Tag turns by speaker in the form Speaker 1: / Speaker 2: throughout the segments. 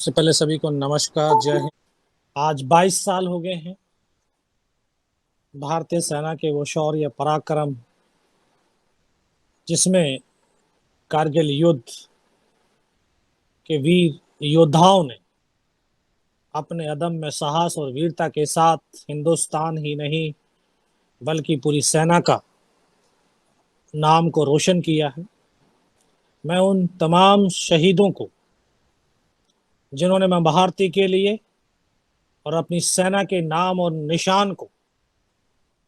Speaker 1: सबसे पहले सभी को नमस्कार, जय हिंद। आज 22 साल हो गए हैं भारतीय सेना के वो शौर्य पराक्रम जिसमें कारगिल युद्ध के वीर योद्धाओं ने अपने अदम्य साहस और वीरता के साथ हिंदुस्तान ही नहीं बल्कि पूरी सेना का नाम को रोशन किया है। मैं उन तमाम शहीदों को जिन्होंने मां भारती के लिए और अपनी सेना के नाम और निशान को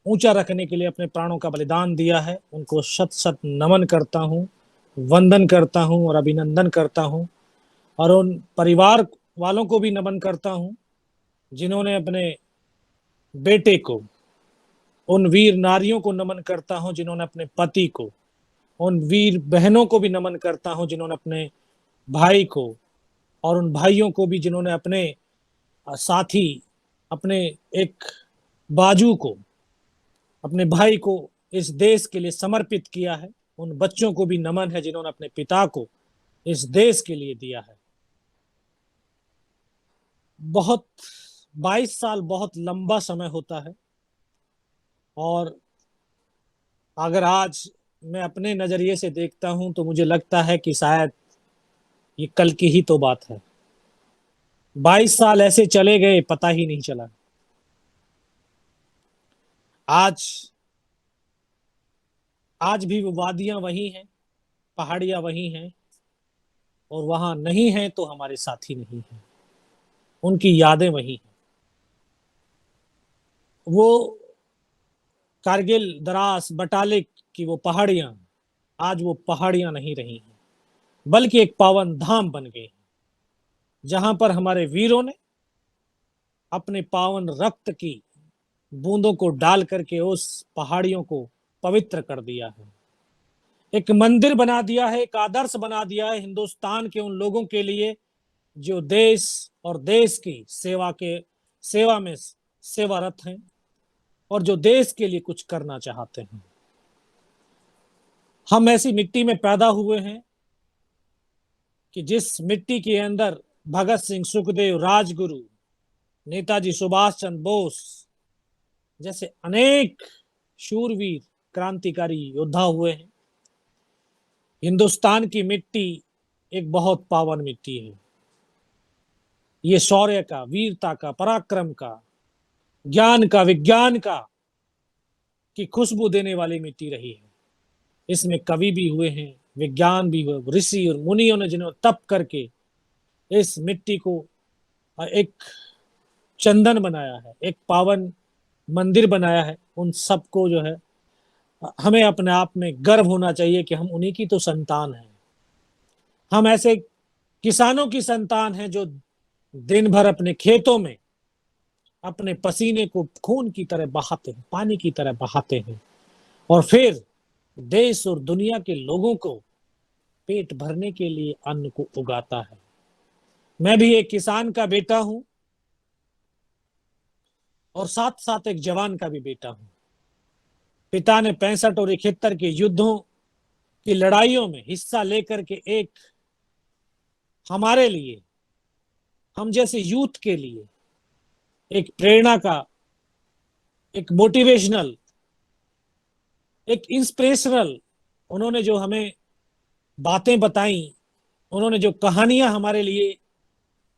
Speaker 1: ऊंचा रखने के लिए अपने प्राणों का बलिदान दिया है, उनको शत शत नमन करता हूं, वंदन करता हूं और अभिनंदन करता हूं। और उन परिवार वालों को भी नमन करता हूं जिन्होंने अपने बेटे को, उन वीर नारियों को नमन करता हूं जिन्होंने अपने पति को, उन वीर बहनों को भी नमन करता हूं जिन्होंने अपने भाई को, और उन भाइयों को भी जिन्होंने अपने साथी, अपने एक बाजू को, अपने भाई को इस देश के लिए समर्पित किया है। उन बच्चों को भी नमन है जिन्होंने अपने पिता को इस देश के लिए दिया है। बहुत 22 साल बहुत लंबा समय होता है, और अगर आज मैं अपने नजरिए से देखता हूं तो मुझे लगता है कि शायद ये कल की ही तो बात है। 22 साल ऐसे चले गए, पता ही नहीं चला। आज आज भी वो वादियां वही हैं, पहाड़ियां वही हैं, और वहां नहीं है तो हमारे साथी नहीं है, उनकी यादें वही हैं। वो कारगिल, द्रास, बटालिक की वो पहाड़ियां आज वो पहाड़ियां नहीं रही हैं, बल्कि एक पावन धाम बन गई, जहां पर हमारे वीरों ने अपने पावन रक्त की बूंदों को डाल करके उस पहाड़ियों को पवित्र कर दिया है, एक मंदिर बना दिया है, एक आदर्श बना दिया है हिंदुस्तान के उन लोगों के लिए जो देश और देश की सेवा में सेवारत हैं, और जो देश के लिए कुछ करना चाहते हैं। हम ऐसी मिट्टी में पैदा हुए हैं कि जिस मिट्टी के अंदर भगत सिंह, सुखदेव, राजगुरु, नेताजी सुभाष चंद्र बोस जैसे अनेक शूरवीर क्रांतिकारी योद्धा हुए हैं। हिंदुस्तान की मिट्टी एक बहुत पावन मिट्टी है। ये शौर्य का, वीरता का, पराक्रम का, ज्ञान का, विज्ञान का की खुशबू देने वाली मिट्टी रही है। इसमें कवि भी हुए हैं, विज्ञान भी हुए, ऋषि और मुनियों ने जिन्होंने तप करके इस मिट्टी को एक चंदन बनाया है, एक पावन मंदिर बनाया है। उन सबको जो है हमें अपने आप में गर्व होना चाहिए कि हम उन्हीं की तो संतान हैं। हम ऐसे किसानों की संतान हैं जो दिन भर अपने खेतों में अपने पसीने को खून की तरह बहाते हैं, पानी की तरह बहाते हैं, और फिर देश और दुनिया के लोगों को पेट भरने के लिए अन्न को उगाता है। मैं भी एक किसान का बेटा हूं, और साथ साथ एक जवान का भी बेटा हूं। पिता ने 65 और 71 के युद्धों की लड़ाइयों में हिस्सा लेकर के एक हमारे लिए, हम जैसे यूथ के लिए एक प्रेरणा का, एक मोटिवेशनल, एक इंस्पिरेशनल, उन्होंने जो हमें बातें बताई, उन्होंने जो कहानियां हमारे लिए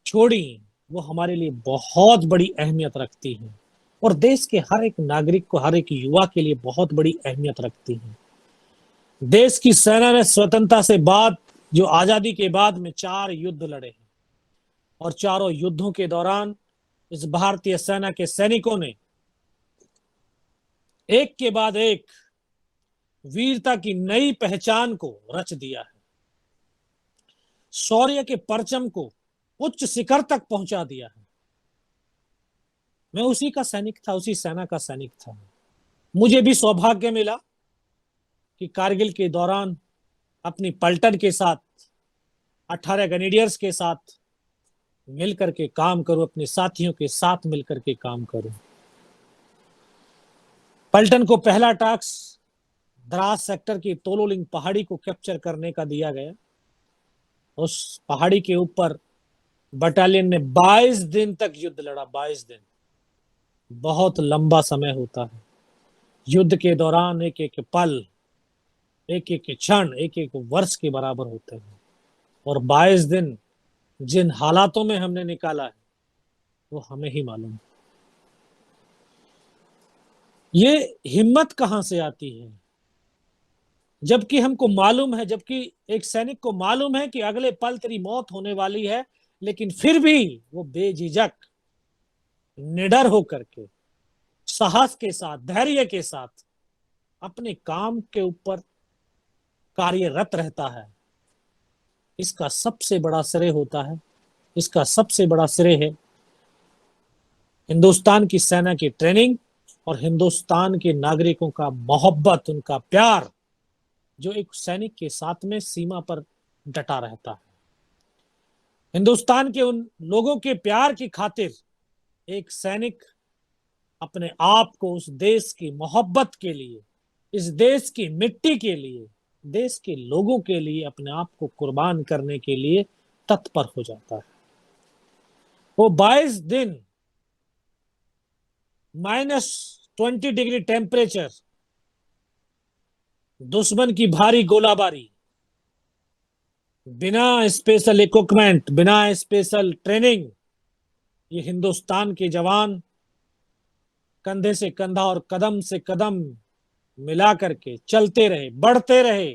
Speaker 1: छोड़ी, वो हमारे लिए बहुत बड़ी अहमियत रखती हैं, और देश के हर एक नागरिक को, हर एक युवा के लिए बहुत बड़ी अहमियत रखती हैं। देश की सेना ने स्वतंत्रता से बाद, जो आजादी के बाद में 4 युद्ध लड़े हैं, और चारों युद्धों के दौरान इस भारतीय सेना के सैनिकों ने एक के बाद एक वीरता की नई पहचान को रच दिया है, शौर्य के परचम को उच्च शिखर तक पहुंचा दिया है। मैं उसी का सैनिक था, उसी सेना का सैनिक था। मुझे भी सौभाग्य मिला कि कारगिल के दौरान अपनी पलटन के साथ, 18 ग्रेनेडियर्स के साथ मिलकर के काम करूं, अपने साथियों के साथ मिलकर के काम करूं। पलटन को पहला टास्क द्रास सेक्टर की तोलोलिंग पहाड़ी को कैप्चर करने का दिया गया। उस पहाड़ी के ऊपर बटालियन ने 22 दिन तक युद्ध लड़ा। 22 दिन बहुत लंबा समय होता है। युद्ध के दौरान एक एक पल, एक एक क्षण, एक एक वर्ष के बराबर होते हैं। और 22 दिन जिन हालातों में हमने निकाला है वो हमें ही मालूम। ये हिम्मत कहां से आती है? जबकि हमको मालूम है, जबकि एक सैनिक को मालूम है कि अगले पल तेरी मौत होने वाली है, लेकिन फिर भी वो बेझिझक, निडर होकर के, साहस के साथ, धैर्य के साथ अपने काम के ऊपर कार्यरत रहता है। इसका सबसे बड़ा श्रेय होता है, इसका सबसे बड़ा श्रेय है हिंदुस्तान की सेना की ट्रेनिंग और हिंदुस्तान के नागरिकों का मोहब्बत, उनका प्यार, जो एक सैनिक के साथ में सीमा पर डटा रहता है। हिंदुस्तान के उन लोगों के प्यार की खातिर एक सैनिक अपने आप को उस देश की मोहब्बत के लिए, इस देश की मिट्टी के लिए, देश के लोगों के लिए अपने आप को कुर्बान करने के लिए तत्पर हो जाता है। वो 22 दिन -20 डिग्री टेम्परेचर, दुश्मन की भारी गोलाबारी, बिना स्पेशल इक्विपमेंट, बिना स्पेशल ट्रेनिंग, ये हिंदुस्तान के जवान कंधे से कंधा और कदम से कदम मिला करके चलते रहे, बढ़ते रहे,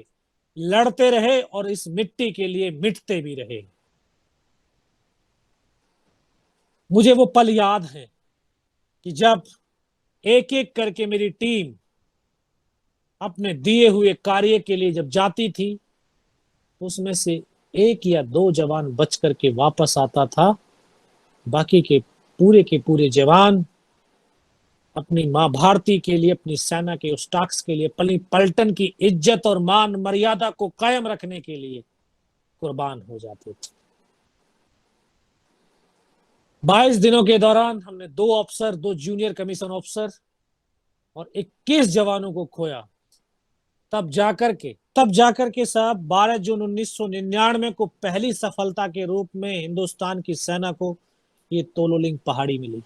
Speaker 1: लड़ते रहे और इस मिट्टी के लिए मिटते भी रहे। मुझे वो पल याद है कि जब एक एक करके मेरी टीम अपने दिए हुए कार्य के लिए जब जाती थी, उसमें से एक या दो जवान बच करके वापस आता था। बाकी के पूरे जवान अपनी मां भारती के लिए, अपनी सेना के उस टास्क के लिए, अपनी पलटन की इज्जत और मान मर्यादा को कायम रखने के लिए कुर्बान हो जाते थे। 22 दिनों के दौरान हमने 2 अफसर, 2 जूनियर कमीशन अफसर और 21 जवानों को खोया। तब जाकर के साहब 12 जून 1999 को पहली सफलता के रूप में हिंदुस्तान की सेना को ये तोलोलिंग पहाड़ी मिली।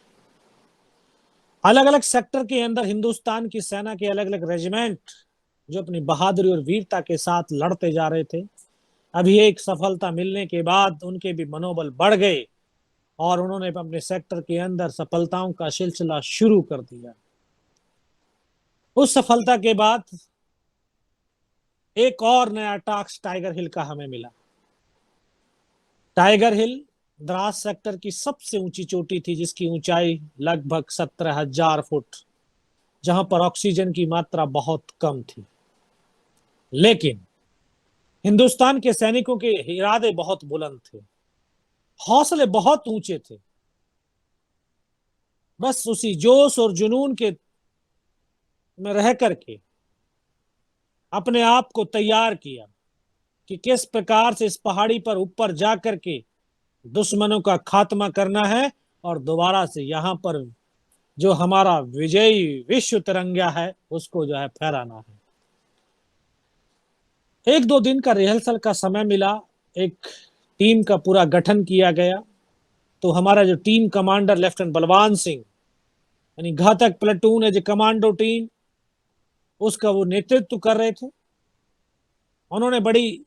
Speaker 1: अलग अलग सेक्टर के अंदर हिंदुस्तान की सेना के अलग अलग रेजिमेंट जो अपनी बहादुरी और वीरता के साथ लड़ते जा रहे थे, अभी एक सफलता मिलने के बाद उनके भी मनोबल बढ़ गए और उन्होंने अपने सेक्टर के अंदर सफलताओं का सिलसिला शुरू कर दिया। उस सफलता के बाद एक और नया टास्क टाइगर हिल का हमें मिला। टाइगर हिल द्रास सेक्टर की सबसे ऊंची चोटी थी, जिसकी ऊंचाई लगभग 17,000 फुट, जहां पर ऑक्सीजन की मात्रा बहुत कम थी। लेकिन हिंदुस्तान के सैनिकों के इरादे बहुत बुलंद थे, हौसले बहुत ऊंचे थे। बस उसी जोश और जुनून के में रह करके अपने आप को तैयार किया कि किस प्रकार से इस पहाड़ी पर ऊपर जाकर के दुश्मनों का खात्मा करना है और दोबारा से यहां पर जो हमारा विजयी विश्व तिरंगा है उसको जो है फहराना है। 1-2 दिन का रिहर्सल का समय मिला, एक टीम का पूरा गठन किया गया। तो हमारा जो टीम कमांडर लेफ्टिनेंट बलवान सिंह, यानी Ghatak platoon as a commando team, उसका वो नेतृत्व कर रहे थे। उन्होंने बड़ी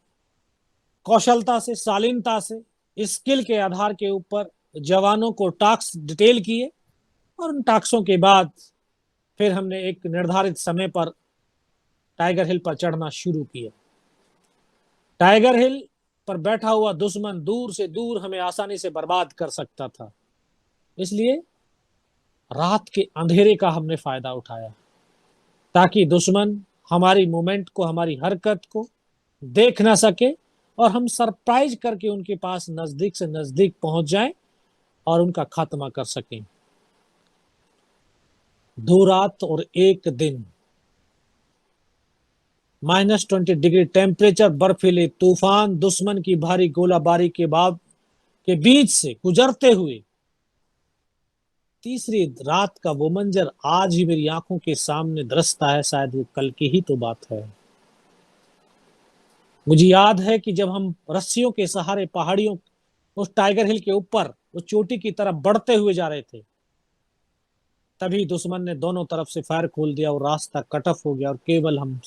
Speaker 1: कौशलता से, शालीनता से, स्किल के आधार के ऊपर जवानों को टास्क डिटेल किए और उन टास्कों के बाद फिर हमने एक निर्धारित समय पर टाइगर हिल पर चढ़ना शुरू किया। टाइगर हिल पर बैठा हुआ दुश्मन दूर से दूर हमें आसानी से बर्बाद कर सकता था, इसलिए रात के अंधेरे का हमने फायदा उठाया ताकि दुश्मन हमारी मूवमेंट को, हमारी हरकत को देख ना सके और हम सरप्राइज करके उनके पास नजदीक से नजदीक पहुंच जाएं और उनका खात्मा कर सकें। 2 रात और 1 दिन -20 डिग्री टेम्परेचर, बर्फीले तूफान, दुश्मन की भारी गोलाबारी के बीच से गुजरते हुए तीसरी रात का वो मंजर आज ही मेरी आंखों के सामने दृश्यता है। शायद वो कल की ही तो बात है। मुझे याद है कि जब हम रस्सियों के सहारे पहाड़ियों उस टाइगर हिल के ऊपर उस चोटी की तरफ बढ़ते हुए जा रहे थे, तभी दुश्मन ने दोनों तरफ से फायर खोल दिया और रास्ता कट ऑफ हो गया और केवल हम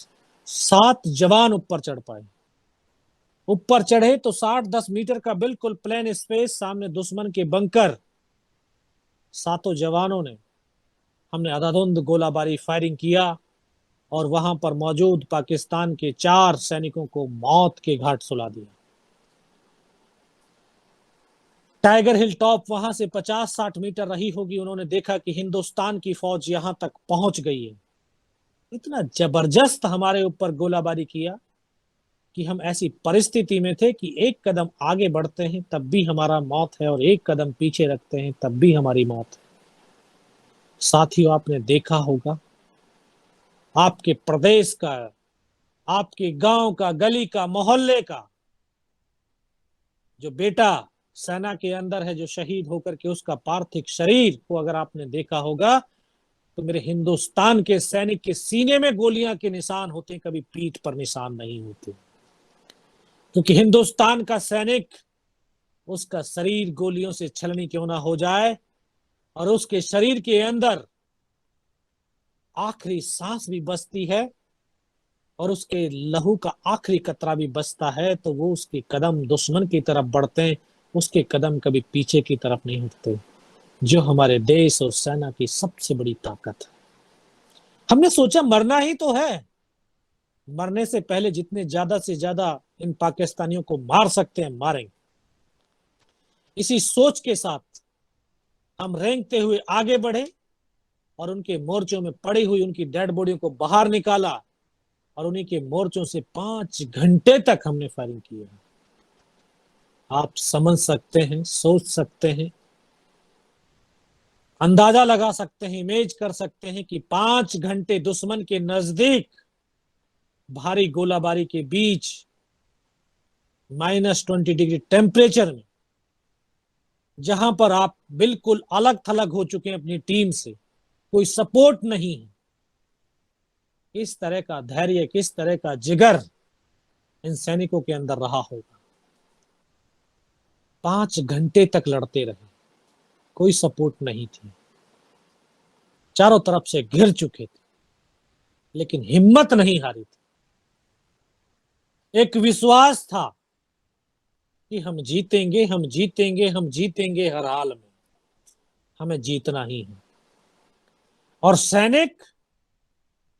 Speaker 1: 7 जवान ऊपर चढ़ पाए। ऊपर चढ़े तो 60-10 मीटर का बिल्कुल प्लेन स्पेस, सामने दुश्मन के बंकर। सातों जवानों ने, हमने अंधाधुंध गोलाबारी फायरिंग किया और वहां पर मौजूद पाकिस्तान के 4 सैनिकों को मौत के घाट सुला दिया। टाइगर हिल टॉप वहां से 50-60 मीटर रही होगी। उन्होंने देखा कि हिंदुस्तान की फौज यहां तक पहुंच गई है। इतना जबरदस्त हमारे ऊपर गोलाबारी किया कि हम ऐसी परिस्थिति में थे कि एक कदम आगे बढ़ते हैं तब भी हमारा मौत है और एक कदम पीछे रखते हैं तब भी हमारी मौत है। साथियों, आपने देखा होगा, आपके प्रदेश का, आपके गांव का, गली का, मोहल्ले का जो बेटा सेना के अंदर है, जो शहीद होकर के उसका पार्थिव शरीर को अगर आपने देखा होगा, तो मेरे हिंदुस्तान के सैनिक के सीने में गोलियां के निशान होते हैं, कभी पीठ पर निशान नहीं होते। क्योंकि हिंदुस्तान का सैनिक, उसका शरीर गोलियों से छलनी क्यों ना हो जाए और उसके शरीर के अंदर आखिरी सांस भी बचती है और उसके लहू का आखिरी कतरा भी बचता है, तो वो उसके कदम दुश्मन की तरफ बढ़ते हैं, उसके कदम कभी पीछे की तरफ नहीं हटते, जो हमारे देश और सेना की सबसे बड़ी ताकत है। हमने सोचा मरना ही तो है, मरने से पहले जितने ज्यादा से ज्यादा इन पाकिस्तानियों को मार सकते हैं मारेंगे। इसी सोच के साथ हम रेंगते हुए आगे बढ़े और उनके मोर्चों में पड़ी हुई उनकी डेड बॉडियों को बाहर निकाला और उन्हीं के मोर्चों से 5 घंटे तक हमने फायरिंग किया। आप समझ सकते हैं, सोच सकते हैं, अंदाजा लगा सकते हैं, इमेज कर सकते हैं कि 5 घंटे दुश्मन के नजदीक भारी गोलाबारी के बीच -20 डिग्री टेम्परेचर में, जहां पर आप बिल्कुल अलग थलग हो चुके हैं अपनी टीम से, कोई सपोर्ट नहीं है, किस तरह का धैर्य, किस तरह का जिगर इन सैनिकों के अंदर रहा होगा। 5 घंटे तक लड़ते रहे, कोई सपोर्ट नहीं थी, चारों तरफ से घिर चुके थे, लेकिन हिम्मत नहीं हारी थी। एक विश्वास था कि हम जीतेंगे, हम जीतेंगे, हम जीतेंगे, हर हाल में हमें जीतना ही है। और सैनिक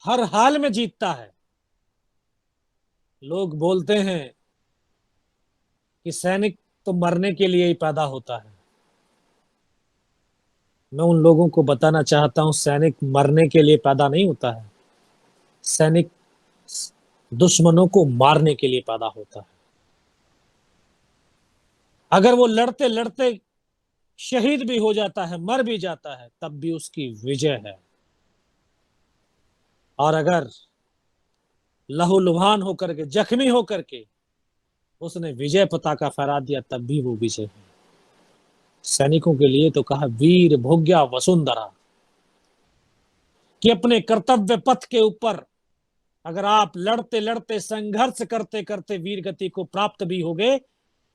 Speaker 1: हर हाल में जीतता है। लोग बोलते हैं कि सैनिक तो मरने के लिए ही पैदा होता है। मैं उन लोगों को बताना चाहता हूं, सैनिक मरने के लिए पैदा नहीं होता है, सैनिक दुश्मनों को मारने के लिए पैदा होता है। अगर वो लड़ते लड़ते शहीद भी हो जाता है, मर भी जाता है, तब भी उसकी विजय है। और अगर लहूलुहान होकर के, जख्मी होकर के उसने विजय पताका फहरा दिया, तब भी वो विजय है। सैनिकों के लिए तो कहा वीर भोग्या वसुंधरा, कि अपने कर्तव्य पथ के ऊपर अगर आप लड़ते लड़ते, संघर्ष करते करते वीर गति को प्राप्त भी होगे,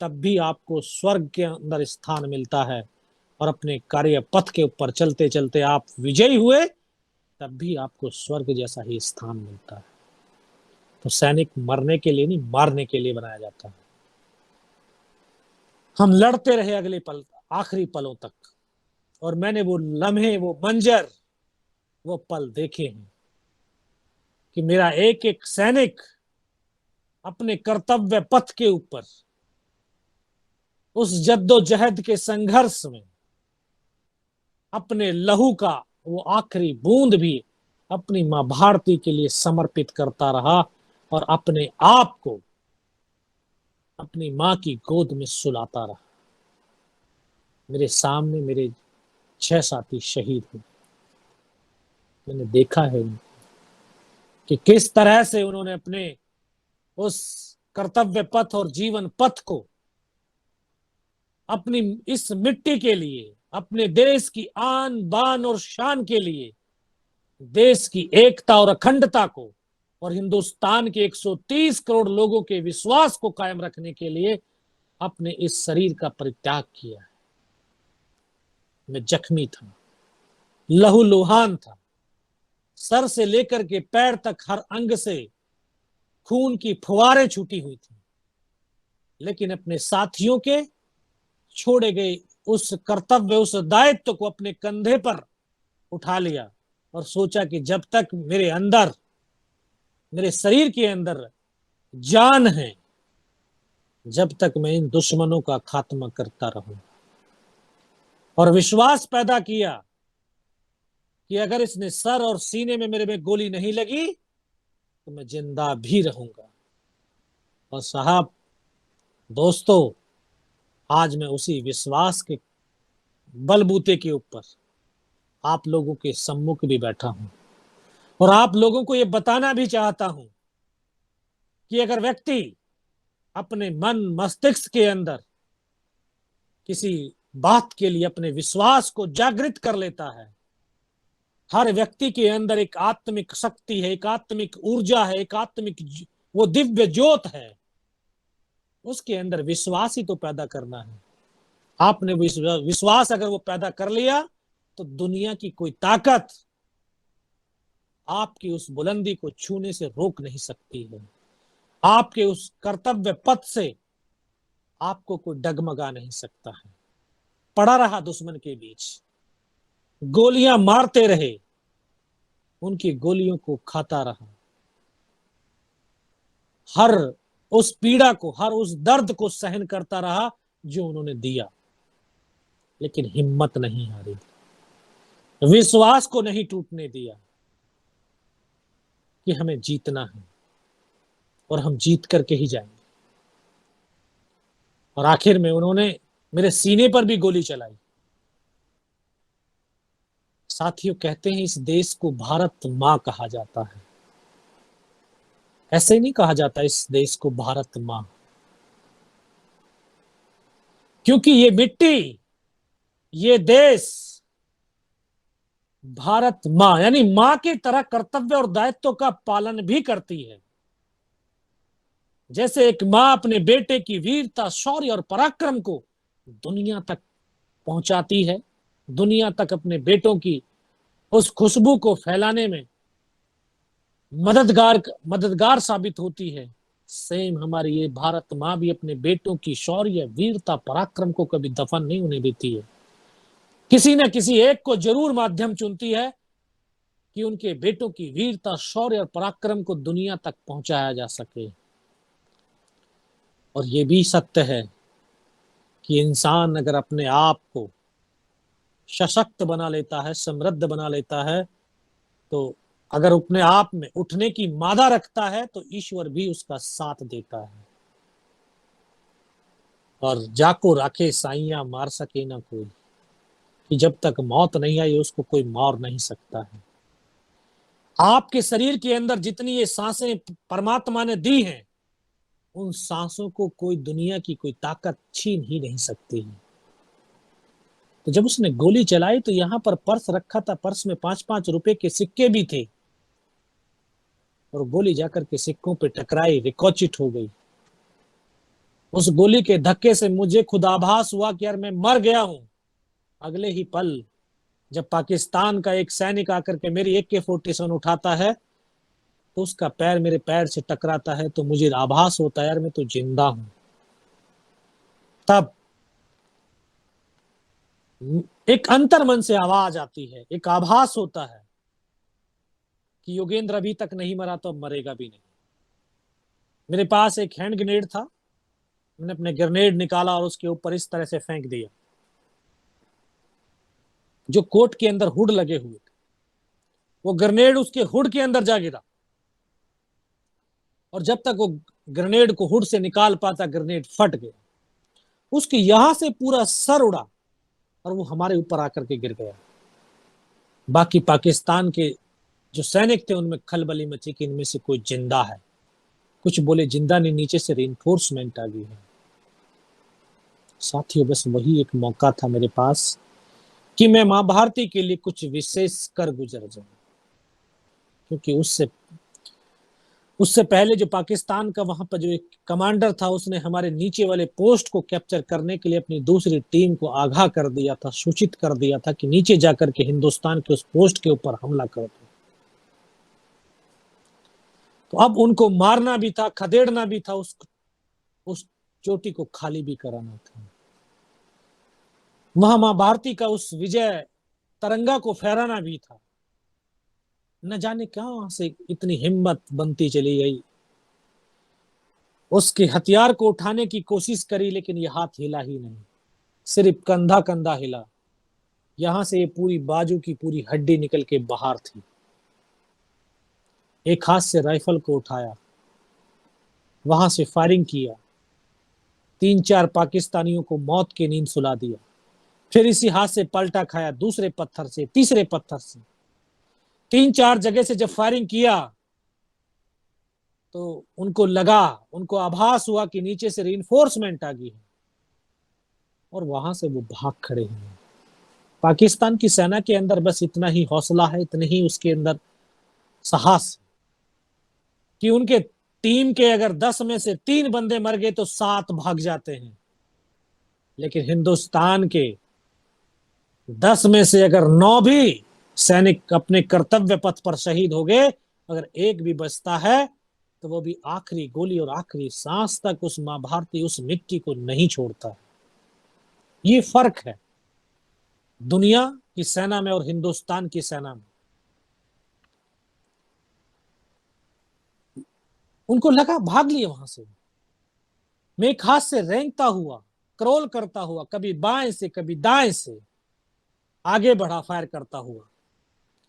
Speaker 1: तब भी आपको स्वर्ग के अंदर स्थान मिलता है। और अपने कार्य पथ के ऊपर चलते चलते आप विजयी हुए, तब भी आपको स्वर्ग जैसा ही स्थान मिलता है। तो सैनिक मरने के लिए नहीं, मारने के लिए बनाया जाता है। हम लड़ते रहे अगले पल, आखिरी पलों तक, और मैंने वो लम्हे, वो मंजर, वो पल देखे हैं कि मेरा एक एक सैनिक अपने कर्तव्य पथ के ऊपर उस जद्दोजहद के संघर्ष में अपने लहू का वो आखिरी बूंद भी अपनी मां भारती के लिए समर्पित करता रहा और अपने आप को अपनी मां की गोद में सुलाता रहा। मेरे सामने मेरे 6 साथी शहीद हुए। मैंने देखा है कि किस तरह से उन्होंने अपने उस कर्तव्य पथ और जीवन पथ को अपनी इस मिट्टी के लिए, अपने देश की आन बान और शान के लिए, देश की एकता और अखंडता को और हिंदुस्तान के 130 करोड़ लोगों के विश्वास को कायम रखने के लिए अपने इस शरीर का परित्याग किया है। मैं जख्मी था, लहूलुहान था, सर से लेकर के पैर तक हर अंग से खून की फुहारें छूटी हुई थी, लेकिन अपने साथियों के छोड़े गए उस कर्तव्य, उस दायित्व को अपने कंधे पर उठा लिया और सोचा कि जब तक मेरे अंदर, मेरे शरीर के अंदर जान है, जब तक मैं इन दुश्मनों का खात्मा करता रहूं। और विश्वास पैदा किया कि अगर इसने सर और सीने में मेरे में गोली नहीं लगी तो मैं जिंदा भी रहूंगा। और साहब, दोस्तों, आज मैं उसी विश्वास के बलबूते के ऊपर आप लोगों के सम्मुख भी बैठा हूं और आप लोगों को यह बताना भी चाहता हूं कि अगर व्यक्ति अपने मन मस्तिष्क के अंदर किसी बात के लिए अपने विश्वास को जागृत कर लेता है, हर व्यक्ति के अंदर एक आत्मिक शक्ति है, एक आत्मिक ऊर्जा है, एक आत्मिक वो दिव्य ज्योत है, उसके अंदर विश्वास ही तो पैदा करना है। आपने विश्वास अगर वो पैदा कर लिया तो दुनिया की कोई ताकत आपकी उस बुलंदी को छूने से रोक नहीं सकती है। आपके उस कर्तव्य पथ से आपको कोई डगमगा नहीं सकता है। पड़ा रहा दुश्मन के बीच, गोलियां मारते रहे, उनकी गोलियों को खाता रहा, हर उस पीड़ा को, हर उस दर्द को सहन करता रहा जो उन्होंने दिया, लेकिन हिम्मत नहीं हारी, विश्वास को नहीं टूटने दिया कि हमें जीतना है और हम जीत करके ही जाएंगे। और आखिर में उन्होंने मेरे सीने पर भी गोली चलाई। साथियों, कहते हैं इस देश को भारत मां कहा जाता है। ऐसे नहीं कहा जाता इस देश को भारत मां, क्योंकि ये मिट्टी, ये देश भारत मां यानी मां की तरह कर्तव्य और दायित्व का पालन भी करती है। जैसे एक मां अपने बेटे की वीरता, शौर्य और पराक्रम को दुनिया तक पहुंचाती है, दुनिया तक अपने बेटों की उस खुशबू को फैलाने में मददगार साबित होती है, सेम हमारी ये भारत मां भी अपने बेटों की शौर्य, वीरता, पराक्रम को कभी दफन नहीं होने देती है। किसी न किसी एक को जरूर माध्यम चुनती है कि उनके बेटों की वीरता, शौर्य और पराक्रम को दुनिया तक पहुंचाया जा सके। और ये भी सत्य है कि इंसान अगर अपने आप को सशक्त बना लेता है, समृद्ध बना लेता है, तो अगर अपने आप में उठने की मादा रखता है तो ईश्वर भी उसका साथ देता है। और जाको राखे साइया मार सके ना कोई, कि जब तक मौत नहीं आई उसको कोई मार नहीं सकता है। आपके शरीर के अंदर जितनी ये सांसें परमात्मा ने दी हैं, उन सांसों को कोई दुनिया की कोई ताकत छीन ही नहीं सकती है। तो जब उसने गोली चलाई तो यहां पर पर्स रखा था, पर्स में 5-5 रुपए के सिक्के भी थे, और गोली जाकर के सिक्कों पे टकराई, रिकॉचिट हो गई। उस गोली के धक्के से मुझे खुद आभास हुआ कि यार मैं मर गया हूं। अगले ही पल जब पाकिस्तान का एक सैनिक आकर के मेरी AK-47 उठाता है तो उसका पैर मेरे पैर से टकराता है, तो मुझे आभास होता है यार मैं तो जिंदा हूं। तब एक अंतर मन से आवाज आती है, एक आभास होता है कि योगेंद्र अभी तक नहीं मरा तो अब मरेगा भी नहीं। मेरे पास एक हैंड ग्रेनेड था, मैंने अपने ग्रेनेड निकाला और उसके ऊपर इस तरह से फेंक दिया। जो कोट के अंदर हुड लगे हुए थे, वो ग्रेनेड उसके हुड के अंदर जा गिरा, और जब तक वो ग्रेनेड को हुड से निकाल पाता, ग्रेनेड फट गया। उसके यहां से पूरा सर उड़ा और वो हमारे ऊपर आकर के गिर गया। बाकी पाकिस्तान के जो सैनिक थे उनमें खलबली मची कि इनमें से कोई जिंदा है। कुछ बोले जिंदा नहीं, नीचे से रिइंफोर्समेंट आ गई है। साथियों, बस वही एक मौका था मेरे पास कि मैं मां भारती के लिए कुछ विशेष कर गुजर जाऊं, क्योंकि उससे पहले जो पाकिस्तान का वहां पर जो एक कमांडर था, उसने हमारे नीचे वाले पोस्ट को कैप्चर करने के लिए अपनी दूसरी टीम को आगाह कर दिया था, सूचित कर दिया था कि नीचे जाकर के हिंदुस्तान के उस पोस्ट के ऊपर हमला कर दो। तो अब उनको मारना भी था, खदेड़ना भी था, उस चोटी को खाली भी कराना था। वहां मां भारती का उस विजय तरंगा को फहराना भी था। न जाने कहां से इतनी हिम्मत बनती चली गई। उसके हथियार को उठाने की कोशिश करी, लेकिन ये हाथ हिला ही नहीं, सिर्फ कंधा कंधा हिला। यहां से ये पूरी बाजू की पूरी हड्डी निकल के बाहर थी। एक हाथ से राइफल को उठाया, वहां से फायरिंग किया, 3-4 पाकिस्तानियों को मौत की नींद सुला दिया। फिर इसी हाथ से पलटा खाया, दूसरे पत्थर से, तीसरे पत्थर से। 3-4 जगह से जब फायरिंग किया तो उनको लगा, उनको आभास हुआ कि नीचे से रीइंफोर्समेंट आ गई है, और वहां से वो भाग खड़े हुए। पाकिस्तान की सेना के अंदर बस इतना ही हौसला है, इतने ही उसके अंदर साहस, कि उनके टीम के अगर 10 में से 3 बंदे मर गए तो 7 भाग जाते हैं। लेकिन हिंदुस्तान के 10 में से अगर 9 भी सैनिक अपने कर्तव्य पथ पर शहीद हो गए, अगर एक भी बचता है तो वो भी आखिरी गोली और आखिरी सांस तक उस मां भारती, उस मिट्टी को नहीं छोड़ता। ये फर्क है दुनिया की सेना में और हिंदुस्तान की सेना में। उनको लगा भाग लिए वहां से। मैं एक हाथ से रेंगता हुआ, क्रोल करता हुआ, कभी बाएं से कभी दाएं से आगे बढ़ा, फायर करता हुआ।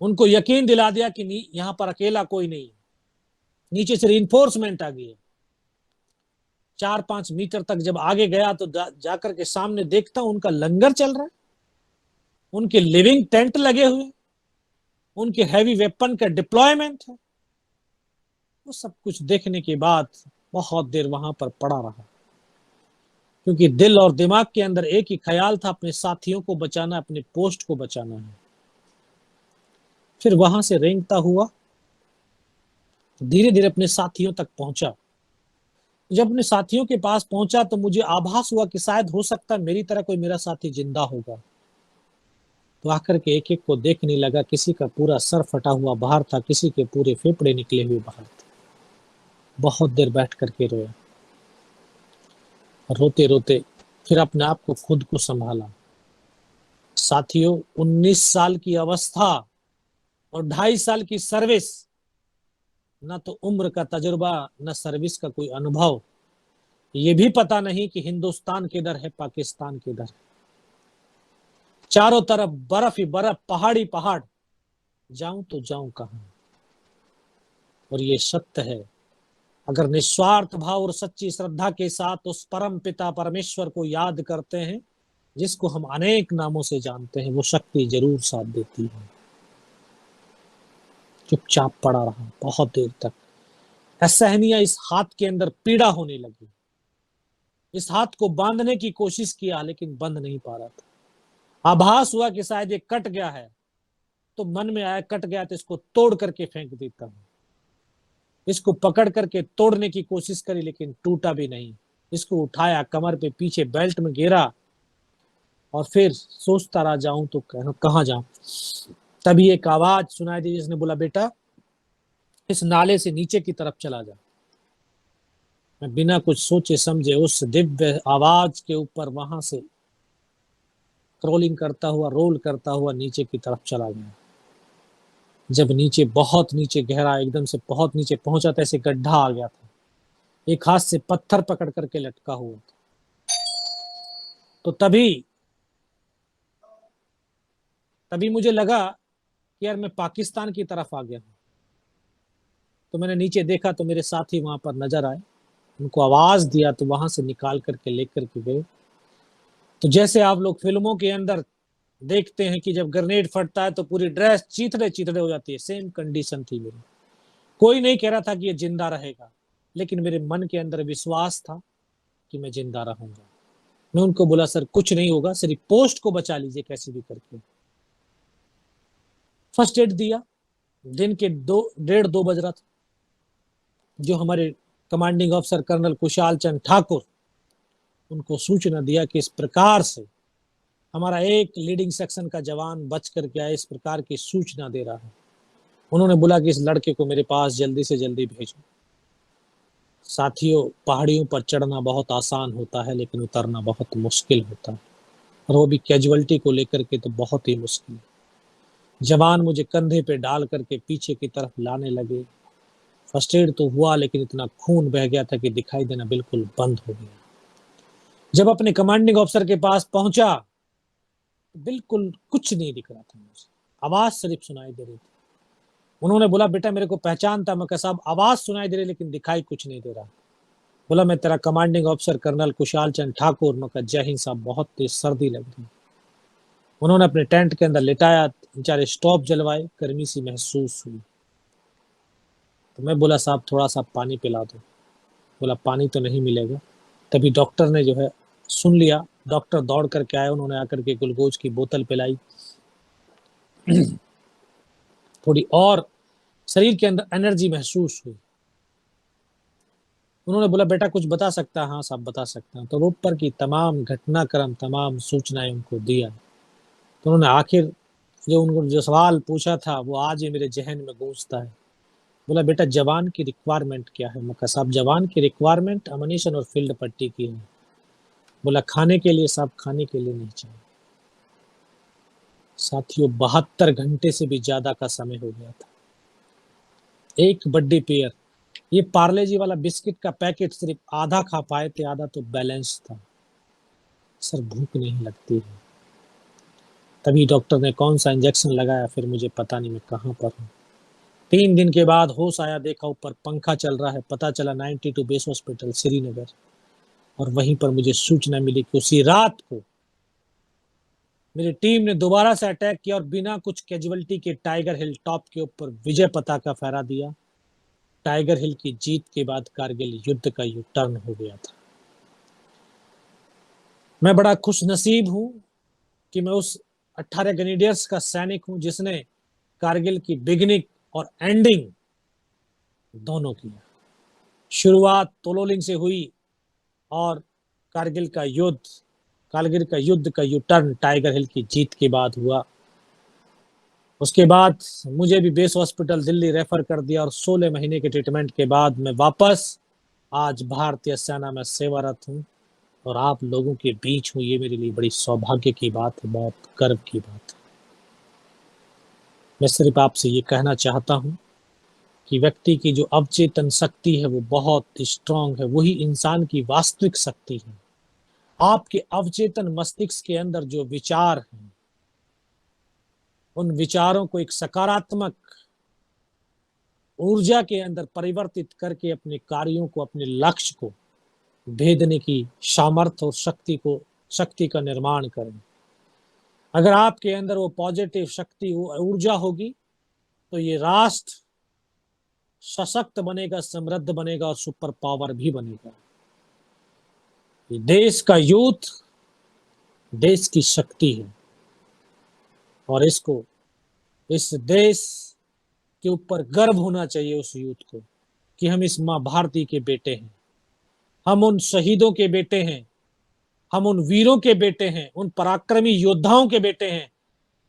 Speaker 1: उनको यकीन दिला दिया कि यहां पर अकेला कोई नहीं है, नीचे से रिइंफोर्समेंट आ गई है। 4-5 मीटर तक जब आगे गया तो जाकर के सामने देखता उनका लंगर चल रहा है, उनके लिविंग टेंट लगे हुए, उनके हैवी वेपन का डिप्लॉयमेंट है। वो सब कुछ देखने के बाद बहुत देर वहां पर पड़ा रहा, क्योंकि दिल और दिमाग के अंदर एक ही ख्याल था, अपने साथियों को बचाना, अपने पोस्ट को बचाना है। फिर वहां से रेंगता हुआ धीरे धीरे अपने साथियों तक पहुंचा। जब अपने साथियों के पास पहुंचा तो मुझे आभास हुआ कि शायद हो सकता है मेरी तरह कोई मेरा साथी जिंदा होगा। तो आकर के एक एक को देखने लगा, किसी का पूरा सर फटा हुआ बाहर था, किसी के पूरे फेफड़े निकले हुए बाहर थे। बहुत देर बैठ करके रोया, रोते रोते फिर अपने आप को खुद को संभाला। साथियों, 19 साल की अवस्था और 2.5 साल की सर्विस, न तो उम्र का तजुर्बा, न सर्विस का कोई अनुभव, ये भी पता नहीं कि हिंदुस्तान किधर है, पाकिस्तान किधर है। चारों तरफ बर्फ ही बर्फ, पहाड़ी पहाड़, जाऊं तो जाऊं कहां। और ये सत्य है, अगर निस्वार्थ भाव और सच्ची श्रद्धा के साथ उस परम पिता परमेश्वर को याद करते हैं, जिसको हम अनेक नामों से जानते हैं, वो शक्ति जरूर साथ देती है। चुपचाप पड़ा रहा बहुत देर तक। असहनीय इस हाथ के अंदर पीड़ा होने लगी। इस हाथ को बांधने की कोशिश किया, लेकिन बंध नहीं पा रहा था। आभास हुआ कि शायद ये कट गया है, तो मन में आया कट गया तो इसको तोड़ करके फेंक देता हूं। इसको पकड़ करके तोड़ने की कोशिश करी, लेकिन टूटा भी नहीं। इसको उठाया, कमर पे पीछे बेल्ट में घेरा, और फिर सोचता रहा जाऊं तो कहां जाऊं। तभी एक आवाज सुनाई दी, जिसने बोला, बेटा इस नाले से नीचे की तरफ चला जा। मैं बिना कुछ सोचे समझे उस दिव्य आवाज के ऊपर वहां से क्रोलिंग करता हुआ, रोल करता हुआ नीचे की तरफ चला गया। जब नीचे, बहुत नीचे, गहरा एकदम से बहुत नीचे पहुंचा था, ऐसे गड्ढा आ गया था। एक हाथ से पत्थर पकड़ करके लटका हुआ था। तो तभी तभी मुझे लगा कि यार मैं पाकिस्तान की तरफ आ गया हूं। तो मैंने नीचे देखा तो मेरे साथी वहां पर नजर आए, उनको आवाज दिया तो वहां से निकाल करके लेकर के गए। तो जैसे आप लोग फिल्मों के अंदर देखते हैं कि जब ग्रेनेड फटता है तो पूरी ड्रेस चीथड़े चीथड़े हो जाती है, सेम कंडीशन थी मेरी। कोई नहीं कह रहा था कि ये जिंदा रहेगा, लेकिन मेरे मन के अंदर विश्वास था कि मैं जिंदा रहूंगा। मैं उनको बोला, सर कुछ नहीं होगा, सिर्फ पोस्ट को बचा लीजिए कैसे भी करके। फर्स्ट एड दिया। दिन के 1:30-2 बज रहा था। जो हमारे commanding officer colonel Kushal Chand Thakur, उनको सूचना दिया कि इस प्रकार से हमारा एक लीडिंग सेक्शन का जवान बच करके आया, इस प्रकार की सूचना दे रहा है। उन्होंने बोला कि इस लड़के को मेरे पास जल्दी से जल्दी भेजो। साथियों, पहाड़ियों पर चढ़ना बहुत आसान होता है, लेकिन उतरना बहुत मुश्किल होता है, और वो भी कैजुअलिटी को लेकर के तो बहुत ही मुश्किल। जवान मुझे कंधे पे डाल करके पीछे की तरफ लाने लगे। फर्स्ट एड तो हुआ, लेकिन इतना खून बह गया था कि दिखाई देना बिल्कुल बंद हो गया। जब अपने कमांडिंग ऑफिसर के पास पहुंचा तो बिल्कुल कुछ नहीं दिख रहा था मुझे, आवाज सिर्फ सुनाई दे रही थी। उन्होंने बोला, बेटा मेरे को पहचानता? मैं कहा, साहब आवाज सुनाई दे रही लेकिन दिखाई कुछ नहीं दे रहा। बोला, मैं तेरा commanding officer colonel Kushal Chand Thakur. मैं कहा, जय हिंद साहब, बहुत तेज सर्दी लग रही। उन्होंने अपने टेंट के अंदर लिटाया, 3-4 स्टॉप जलवाए, गर्मी सी महसूस हुई। तो मैं बोला, साहब थोड़ा सा पानी पिला दो। बोला, पानी तो नहीं मिलेगा। तभी डॉक्टर ने जो है सुन लिया, डॉक्टर दौड़ करके आए, उन्होंने आकर के ग्लूकोज की बोतल पिलाई। थोड़ी और शरीर के अंदर एनर्जी महसूस हुई। उन्होंने बोला, बेटा कुछ बता सकता है? हाँ साहब बता सकता हूँ। तो ऊपर की तमाम घटनाक्रम, तमाम सूचनाएं उनको दिया। तो उन्होंने आखिर जो उनको जो सवाल पूछा था वो आज ही मेरे जहन में गूंजता है। बोला, बेटा जवान की रिक्वायरमेंट क्या है? मैं कहा, साहब जवान की रिक्वायरमेंट अमनीशन और फील्ड पट्टी की है। बोला, खाने के लिए? साहब खाने के लिए नहीं चाहिए। साथियों, 72 घंटे से भी ज्यादा का समय हो गया था। एक बड्डी पेयर, ये पार्ले जी वाला बिस्किट का पैकेट सिर्फ आधा खा पाए थे, आधा तो बैलेंस था। सर भूख नहीं लगती है। तभी डॉक्टर ने कौन सा इंजेक्शन लगाया, फिर मुझे पता नहीं मैं कहाँ पर हूँ। 3 दिन के बाद होश आया, देखा ऊपर पंखा चल रहा है, पता चला 92 बेस हॉस्पिटल श्रीनगर। और वहीं पर मुझे सूचना मिली कि उसी रात को मेरी टीम ने दोबारा से अटैक किया और बिना कुछ कैजुअलिटी के टाइगर हिल टॉप के ऊपर विजय पताका फहरा दिया। टाइगर हिल की जीत के बाद कारगिल युद्ध का यू टर्न हो गया था। मैं बड़ा खुश नसीब हूं कि मैं उस 18 ग्रेनेडियर्स का सैनिक हूं जिसने कारगिल की बिगिनिंग और एंडिंग दोनों किया। शुरुआत तोलोलिंग से हुई और कारगिल का युद्ध का यू टर्न टाइगर हिल की जीत के बाद हुआ। उसके बाद मुझे भी बेस हॉस्पिटल दिल्ली रेफर कर दिया और 16 महीने के ट्रीटमेंट के बाद मैं वापस आज भारतीय सेना में सेवारत हूं और आप लोगों के बीच हूं। ये मेरे लिए बड़ी सौभाग्य की बात है, बहुत गर्व की बात है। मैं सिर्फ आपसे ये कहना चाहता हूं कि व्यक्ति की जो अवचेतन शक्ति है वो बहुत स्ट्रांग है, वही इंसान की वास्तविक शक्ति है। आपके अवचेतन मस्तिष्क के अंदर जो विचार हैं, उन विचारों को एक सकारात्मक ऊर्जा के अंदर परिवर्तित करके अपने कार्यों को, अपने लक्ष्य को भेदने की सामर्थ्य और शक्ति का निर्माण करें। अगर आपके अंदर वो पॉजिटिव शक्ति, वो ऊर्जा होगी तो ये राष्ट्र सशक्त बनेगा, समृद्ध बनेगा और सुपर पावर भी बनेगा। ये देश का यूथ देश की शक्ति है और इस देश के ऊपर गर्व होना चाहिए उस यूथ को कि हम इस मां भारती के बेटे हैं, हम उन शहीदों के बेटे हैं, हम उन वीरों के बेटे हैं, उन पराक्रमी योद्धाओं के बेटे हैं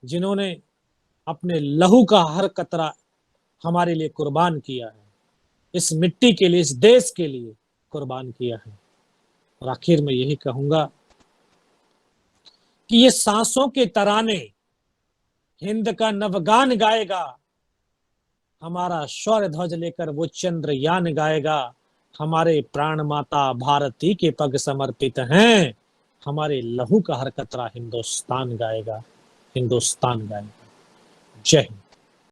Speaker 1: जिन्होंने अपने लहू का हर कतरा हमारे लिए कुर्बान किया है, इस मिट्टी के लिए, इस देश के लिए कुर्बान किया है। और आखिर में यही कहूंगा कि ये सांसों के तराने हिंद का नवगान गाएगा, हमारा शौर्य ध्वज लेकर वो चंद्रयान गाएगा। हमारे प्राण माता भारती के पग समर्पित हैं, हमारे लहू का हर कतरा हिंदुस्तान गाएगा, हिंदुस्तान गाएगा। जय हिंद।